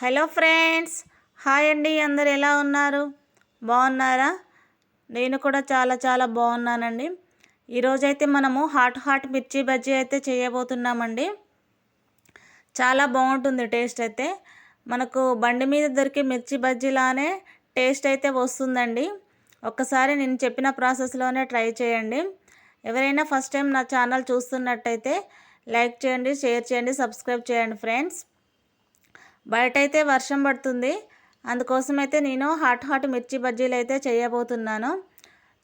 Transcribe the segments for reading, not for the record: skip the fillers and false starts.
Hello friends, hi అండి. అందరు ఎలా ఉన్నారు? బాగున్నారా? నేను కూడా చాలా చాలా బాగున్నానండి. ఈరోజైతే మనము హాట్ మిర్చి బజ్జీ అయితే చేయబోతున్నామండి. చాలా బాగుంటుంది టేస్ట్ అయితే. మనకు బండి మీద దొరికే మిర్చి బజ్జీలానే టేస్ట్ అయితే వస్తుందండి. ఒక్కసారి నేను చెప్పిన ప్రాసెస్లోనే ట్రై చేయండి. ఎవరైనా ఫస్ట్ టైం నా ఛానల్ చూస్తున్నట్టయితే లైక్ చేయండి, షేర్ చేయండి, సబ్స్క్రైబ్ చేయండి ఫ్రెండ్స్. బయట అయితే వర్షం పడుతుంది, అందుకోసం అయితే నేను హాట్ మిర్చి బజ్జీలు అయితే చేయబోతున్నాను.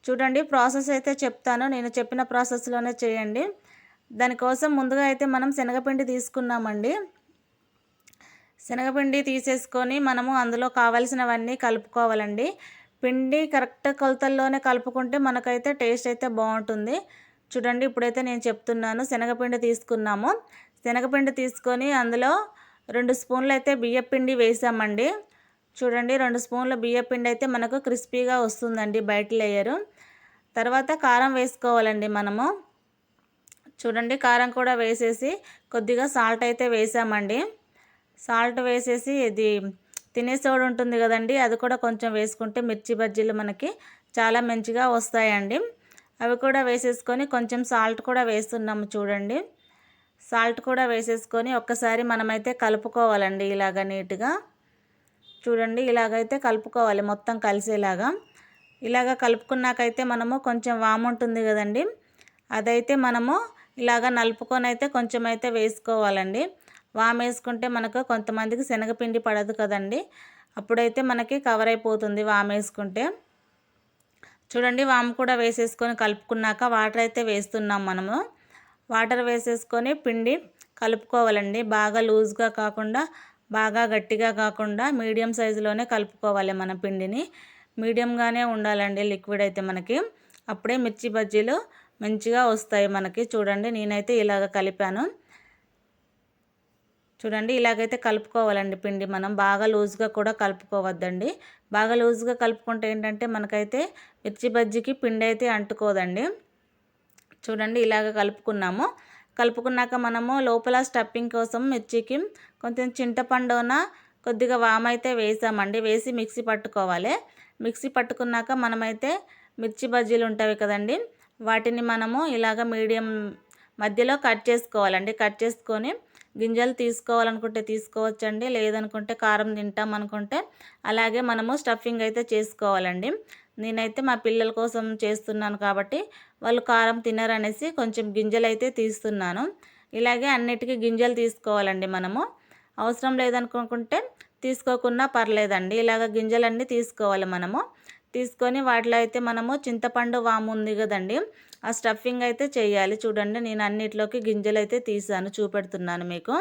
చూడండి, ప్రాసెస్ అయితే చెప్తాను, నేను చెప్పిన ప్రాసెస్లోనే చేయండి. దానికోసం ముందుగా అయితే మనం శనగపిండి తీసుకున్నామండి. శనగపిండి తీసేసుకొని మనము అందులో కావాల్సినవన్నీ కలుపుకోవాలండి. పిండి కరెక్ట్ కొలతల్లోనే కలుపుకుంటే మనకైతే టేస్ట్ అయితే బాగుంటుంది. చూడండి, ఇప్పుడైతే నేను చెప్తున్నాను. శనగపిండి తీసుకున్నాము. శనగపిండి తీసుకొని అందులో 2 స్పూన్లు అయితే బియ్యపిండి వేసామండి. చూడండి, 2 స్పూన్ల బియ్యపిండి అయితే మనకు క్రిస్పీగా వస్తుందండి బయట లేయరు. తర్వాత కారం వేసుకోవాలండి మనము. చూడండి, కారం కూడా వేసేసి కొద్దిగా సాల్ట్ అయితే వేసామండి. సాల్ట్ వేసేసి ఇది తినే సోడా ఉంటుంది కదండి, అది కూడా కొంచెం వేసుకుంటే మిర్చి బజ్జీలు మనకి చాలా మంచిగా వస్తాయండి. అవి కూడా వేసేసుకొని కొంచెం సాల్ట్ కూడా వేస్తున్నాము. చూడండి, సాల్ట్ కూడా వేసేసుకొని ఒక్కసారి మనమైతే కలుపుకోవాలండి ఇలాగ నీట్గా. చూడండి, ఇలాగైతే కలుపుకోవాలి మొత్తం కలిసేలాగా. ఇలాగ కలుపుకున్నాకైతే మనము కొంచెం వాము ఉంటుంది కదండి, అదైతే మనము ఇలాగ నలుపుకొని అయితే కొంచెం అయితే వేసుకోవాలండి. వాము వేసుకుంటే మనకు కొంతమందికి శనగపిండి పడదు కదండి, అప్పుడైతే మనకి కవర్ అయిపోతుంది వాము వేసుకుంటే. చూడండి, వాము కూడా వేసేసుకొని కలుపుకున్నాక వాటర్ అయితే వేస్తున్నాం మనము. వాటర్ వేసేసుకొని పిండి కలుపుకోవాలండి. బాగా లూజ్గా కాకుండా బాగా గట్టిగా కాకుండా మీడియం సైజులోనే కలుపుకోవాలి. మన పిండిని మీడియంగానే ఉండాలండి లిక్విడ్ అయితే మనకి, అప్పుడే మిర్చి బజ్జీలు మంచిగా వస్తాయి మనకి. చూడండి, నేనైతే ఇలాగ కలిపాను. చూడండి, ఇలాగైతే కలుపుకోవాలండి పిండి. మనం బాగా లూజ్గా కూడా కలుపుకోవద్దండి. బాగా లూజ్గా కలుపుకుంటే ఏంటంటే మనకైతే మిర్చి బజ్జీకి పిండి అయితే అంటుకోదండి. చూడండి, ఇలాగ కలుపుకున్నాము. కలుపుకున్నాక మనము లోపల స్టఫింగ్ కోసం మిర్చికి కొంచెం చింతపండున కొద్దిగా వామైతే వేసామండి. వేసి మిక్సీ పట్టుకోవాలి. మిక్సీ పట్టుకున్నాక మనమైతే మిర్చి బజ్జీలు ఉంటాయి కదండి, వాటిని మనము ఇలాగ మీడియం మధ్యలో కట్ చేసుకోవాలండి. కట్ చేసుకొని గింజలు తీసుకోవాలనుకుంటే తీసుకోవచ్చండి, లేదనుకుంటే కారం తింటాం అనుకుంటే అలాగే మనము స్టఫింగ్ అయితే చేసుకోవాలండి. నేనైతే మా పిల్లల కోసం చేస్తున్నాను కాబట్టి వాళ్ళు కారం తినరనేసి కొంచెం గింజలు అయితే తీస్తున్నాను. ఇలాగే అన్నిటికీ గింజలు తీసుకోవాలండి మనము. అవసరం లేదనుకుంటే తీసుకోకున్నా పర్లేదండి. ఇలాగ గింజలన్నీ తీసుకోవాలి మనము. తీసుకొని వాటిలో అయితే మనము చింతపండు వాము ఉంది కదండి, ఆ స్టఫింగ్ అయితే చేయాలి. చూడండి, నేను అన్నిటిలోకి గింజలు అయితే తీసాను, చూపెడుతున్నాను మీకు.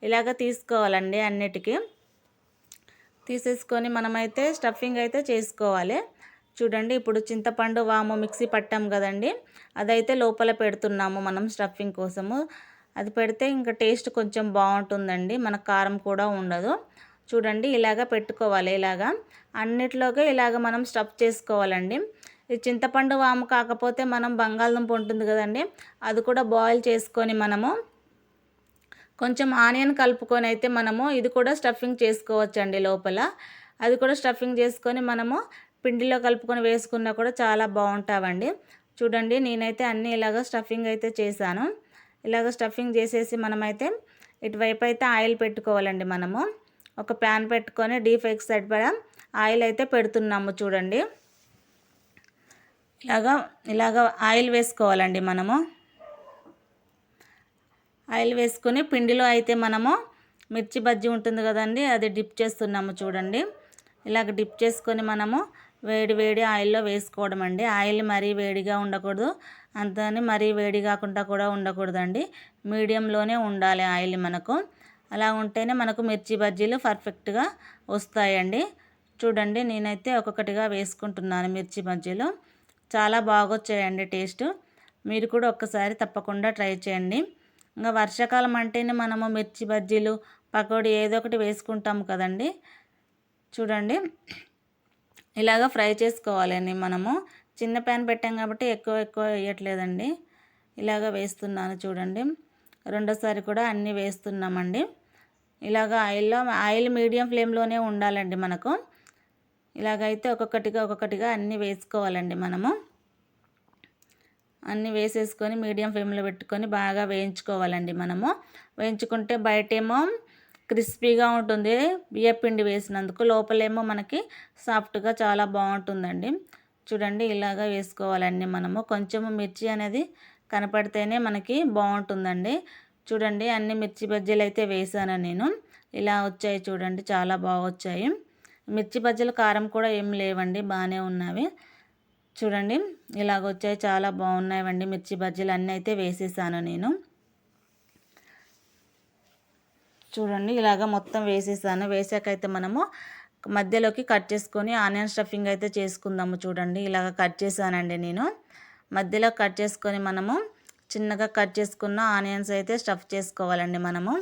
ఇలాగ తీసుకోవాలండి అన్నిటికీ. తీసేసుకొని మనమైతే స్టఫింగ్ అయితే చేసుకోవాలి. చూడండి, ఇప్పుడు చింతపండు వాము మిక్సీ పట్టాం కదండి, అదైతే లోపల పెడుతున్నాము మనం స్టఫింగ్ కోసము. అది పెడితే ఇంకా టేస్ట్ కొంచెం బాగుంటుందండి, మన కారం కూడా ఉండదు. చూడండి, ఇలాగ పెట్టుకోవాలి. ఇలాగా అన్నిట్లోకి ఇలాగ మనం స్టఫ్ చేసుకోవాలండి. ఈ చింతపండు వాము కాకపోతే మనం బంగాళదుంప ఉంటుంది కదండి, అది కూడా బాయిల్ చేసుకొని మనము కొంచెం ఆనియన్ కలుపుకొని అయితే మనము ఇది కూడా స్టఫింగ్ చేసుకోవచ్చండి లోపల. అది కూడా స్టఫింగ్ చేసుకొని మనము పిండిలో కలుపుకొని వేసుకున్నా కూడా చాలా బాగుంటావండి. చూడండి, నేనైతే అన్నీ ఇలాగ స్టఫింగ్ అయితే చేశాను. ఇలాగ స్టఫింగ్ చేసేసి మనమైతే ఇటువైపు అయితే ఆయిల్ పెట్టుకోవాలండి. మనము ఒక ప్యాన్ పెట్టుకొని డీప్ ఫ్రై సరిపడా ఆయిల్ అయితే పెడుతున్నాము. చూడండి, ఇలాగ ఆయిల్ వేసుకోవాలండి మనము. ఆయిల్ వేసుకొని పిండిలో అయితే మనము మిర్చి బజ్జీ ఉంటుంది కదండి, అది డిప్ చేస్తున్నాము. చూడండి, ఇలాగ డిప్ చేసుకొని మనము వేడి ఆయిల్లో వేసుకోవడం అండి. ఆయిల్ మరీ వేడిగా ఉండకూడదు, అంతని మరీ వేడి కాకుండా కూడా ఉండకూడదండి. మీడియంలోనే ఉండాలి ఆయిల్ మనకు. అలా ఉంటేనే మనకు మిర్చి బజ్జీలు పర్ఫెక్ట్గా వస్తాయండి. చూడండి, నేనైతే ఒక్కొక్కటిగా వేసుకుంటున్నాను మిర్చి బజ్జీలు. చాలా బాగొచ్చాయండి టేస్ట్. మీరు కూడా ఒక్కసారి తప్పకుండా ట్రై చేయండి. ఇంకా వర్షాకాలం అంటేనే మనము మిర్చి బజ్జీలు, పకోడీ ఏదో ఒకటి వేసుకుంటాము కదండి. చూడండి, ఇలాగ ఫ్రై చేసుకోవాలండి మనము. చిన్న ప్యాన్ పెట్టాం కాబట్టి ఎక్కువ వేయట్లేదండి, ఇలాగ వేస్తున్నాను. చూడండి, రెండోసారి కూడా అన్నీ వేస్తున్నామండి. ఇలాగ ఆయిల్ మీడియం ఫ్లేమ్లోనే ఉండాలండి మనకు. ఇలాగైతే ఒక్కొక్కటిగా అన్నీ వేసుకోవాలండి మనము. అన్నీ వేసేసుకొని మీడియం ఫ్లేమ్లో పెట్టుకొని బాగా వేయించుకోవాలండి మనము. వేయించుకుంటే బయటేమో క్రిస్పీగా ఉంటుంది బియ్యపిండి వేసినందుకు, లోపలేమో మనకి సాఫ్ట్గా చాలా బాగుంటుందండి. చూడండి ఇలాగ వేసుకోవాలండి మనము. కొంచెము మిర్చి అనేది కనపడితేనే మనకి బాగుంటుందండి. చూడండి అన్ని మిర్చి బజ్జీలు అయితే వేసాను నేను. ఇలా వచ్చాయి చూడండి, చాలా బాగా వచ్చాయి. మిర్చి బజ్జీలు కారం కూడా ఏం లేవండి, బాగానే ఉన్నవి. చూడండి ఇలాగ వచ్చాయి, చాలా బాగున్నాయండి మిర్చి బజ్జీలు అన్నీ అయితే వేసేసాను నేను. చూడండి ఇలాగ మొత్తం వేసేసాను. వేసాకైతే మనము మధ్యలోకి కట్ చేసుకొని ఆనియన్ స్టఫింగ్ అయితే చేసుకుందాము. చూడండి ఇలాగ కట్ చేశానండి నేను. మధ్యలో కట్ చేసుకొని మనము చిన్నగా కట్ చేసుకున్న ఆనియన్స్ అయితే స్టఫ్ చేసుకోవాలండి మనము.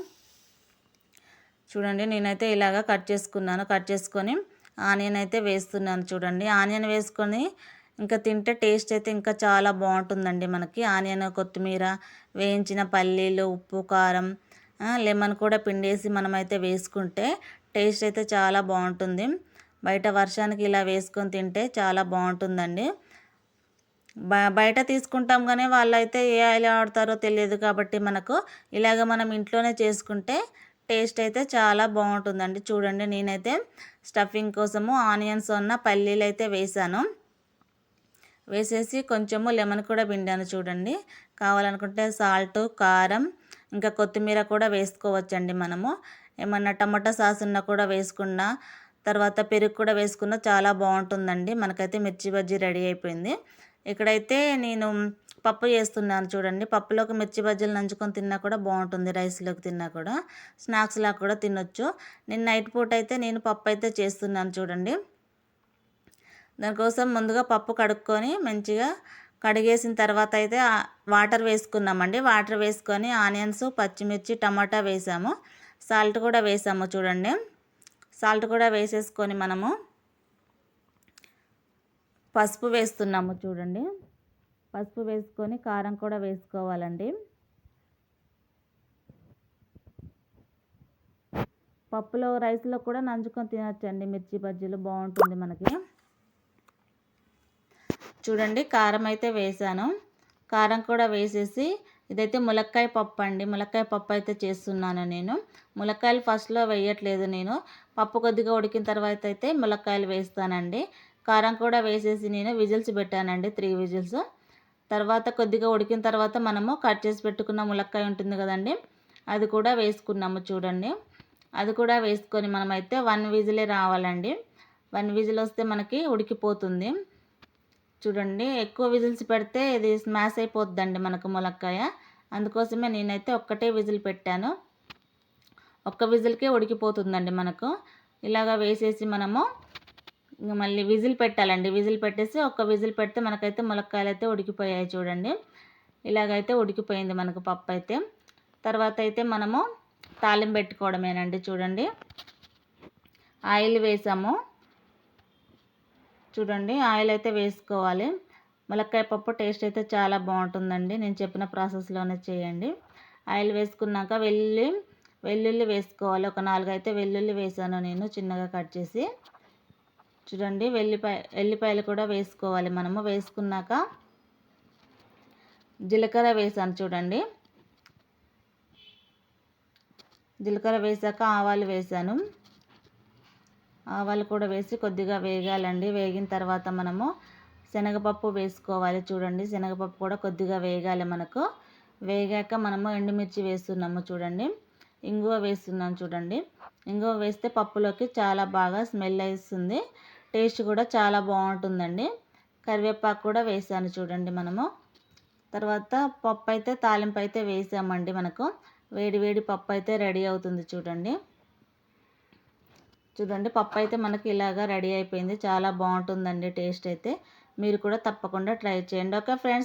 చూడండి నేనైతే ఇలాగ కట్ చేసుకున్నాను. కట్ చేసుకొని ఆనియన్ అయితే వేస్తున్నాను. చూడండి ఆనియన్ వేసుకొని ఇంకా తింటే టేస్ట్ అయితే ఇంకా చాలా బాగుంటుందండి మనకి. ఆనియన్, కొత్తిమీర, వేయించిన పల్లీలు, ఉప్పు, కారం, లెమన్ కూడా పిండేసి మనమైతే వేసుకుంటే టేస్ట్ అయితే చాలా బాగుంటుంది. బయట వర్షానికి ఇలా వేసుకొని తింటే చాలా బాగుంటుందండి. బయట తీసుకుంటాం కానీ వాళ్ళైతే ఏ ఆయిల్ వాడతారో తెలియదు కాబట్టి మనకు ఇలాగ మనం ఇంట్లోనే చేసుకుంటే టేస్ట్ అయితే చాలా బాగుంటుందండి. చూడండి నేనైతే స్టఫింగ్ కోసము ఆనియన్స్ ఉన్న పల్లీలు అయితే వేసాను. వేసేసి కొంచెము లెమన్ కూడా పిండాను. చూడండి కావాలనుకుంటే సాల్ట్, కారం, ఇంకా కొత్తిమీర కూడా వేసుకోవచ్చండి మనము. ఏమన్నా టమాటా సాస్ ఉన్నా కూడా వేసుకున్నా, తర్వాత పెరుగు కూడా వేసుకున్నా చాలా బాగుంటుందండి. మనకైతే మిర్చి బజ్జీ రెడీ అయిపోయింది. ఇక్కడైతే నేను పప్పు చేస్తున్నాను. చూడండి పప్పులోకి మిర్చి బజ్జీలు నంచుకొని తిన్నా కూడా బాగుంటుంది, రైస్లోకి తిన్నా కూడా, స్నాక్స్లా కూడా తినొచ్చు. నేను నైట్ పూట అయితే నేను పప్పు అయితే చేస్తున్నాను. చూడండి దానికోసం ముందుగా పప్పు కడుక్కొని మంచిగా కడిగేసిన తర్వాత అయితే వాటర్ వేసుకున్నామండి. వాటర్ వేసుకొని ఆనియన్స్, పచ్చిమిర్చి, టమాటా వేసాము, సాల్ట్ కూడా వేసాము. చూడండి సాల్ట్ కూడా వేసేసుకొని మనము పసుపు వేస్తున్నాము. చూడండి పసుపు వేసుకొని కారం కూడా వేసుకోవాలండి. పప్పులో రైస్లో కూడా నంచుకొని తినచ్చండి మిర్చి బజ్జీలు, బాగుంటుంది మనకి. చూడండి కారం అయితే వేసాను. కారం కూడా వేసేసి ఇదైతే ములక్కాయ పప్పు అండి. ములక్కాయ పప్పు అయితే చేస్తున్నాను నేను. ములక్కాయలు ఫస్ట్లో వేయట్లేదు నేను. పప్పు కొద్దిగా ఉడికిన తర్వాత అయితే ములక్కాయలు వేస్తానండి. కారం కూడా వేసేసి నేను విజిల్స్ పెట్టానండి, 3 విజిల్స్. తర్వాత కొద్దిగా ఉడికిన తర్వాత మనము కట్ చేసి పెట్టుకున్న ములక్కాయ ఉంటుంది కదండి, అది కూడా వేసుకున్నాము. చూడండి అది కూడా వేసుకొని మనమైతే 1 విజిలే రావాలండి. 1 విజిల్ వస్తే మనకి ఉడికిపోతుంది. చూడండి ఎక్కువ విజిల్స్ పెడితే ఇది స్మాష్ అయిపోద్దండి మనకు ములక్కాయ. అందుకోసమే నేనైతే ఒక్కటే విజిల్ పెట్టాను. ఒక్క విజిల్కే ఉడికిపోతుందండి మనకు. ఇలాగా వేసేసి మనము ఇంకా మళ్ళీ విజిల్ పెట్టాలండి. విజిల్ పెట్టేసి ఒక్క విజిల్ పెడితే మనకైతే ములక్కాయలు అయితే ఉడికిపోయాయి. చూడండి ఇలాగైతే ఉడికిపోయింది మనకు పప్పు అయితే. తర్వాత అయితే మనము తాలింపు పెట్టుకోవడమేనండి. చూడండి ఆయిల్ వేసాము. చూడండి ఆయిల్ అయితే వేసుకోవాలి. ములక్కాయ పప్పు టేస్ట్ అయితే చాలా బాగుంటుందండి. నేను చెప్పిన ప్రాసెస్లోనే చేయండి. ఆయిల్ వేసుకున్నాక వెల్లుల్లి వేసుకోవాలి. ఒక 4 అయితే వెల్లుల్లి వేసాను నేను చిన్నగా కట్ చేసి. చూడండి ఎల్లిపాయలు కూడా వేసుకోవాలి మనము. వేసుకున్నాక జీలకర్ర వేసాను. చూడండి జీలకర్ర వేసాక ఆవాలు వేసాను. ఆవాలు కూడా వేసి కొద్దిగా వేగాలండి. వేగిన తర్వాత మనము శనగపప్పు వేసుకోవాలి. చూడండి శనగపప్పు కూడా కొద్దిగా వేగాలి మనకు. వేగాక మనము ఎండుమిర్చి వేస్తున్నాము. చూడండి ఇంగువ వేస్తున్నాను. చూడండి ఇంగువ వేస్తే పప్పులోకి చాలా బాగా స్మెల్ వేస్తుంది, టేస్ట్ కూడా చాలా బాగుంటుందండి. కరివేపాకు కూడా వేసాను. చూడండి మనము తర్వాత పప్పు అయితే తాలింపు అయితే వేసామండి. మనకు వేడి వేడి పప్పు అయితే రెడీ అవుతుంది. చూడండి పప్పు అయితే మనకి ఇలాగా రెడీ అయిపోయింది. చాలా బాగుంటుందండి టేస్ట్ అయితే. మీరు కూడా తప్పకుండా ట్రై చేయండి. Okay friends.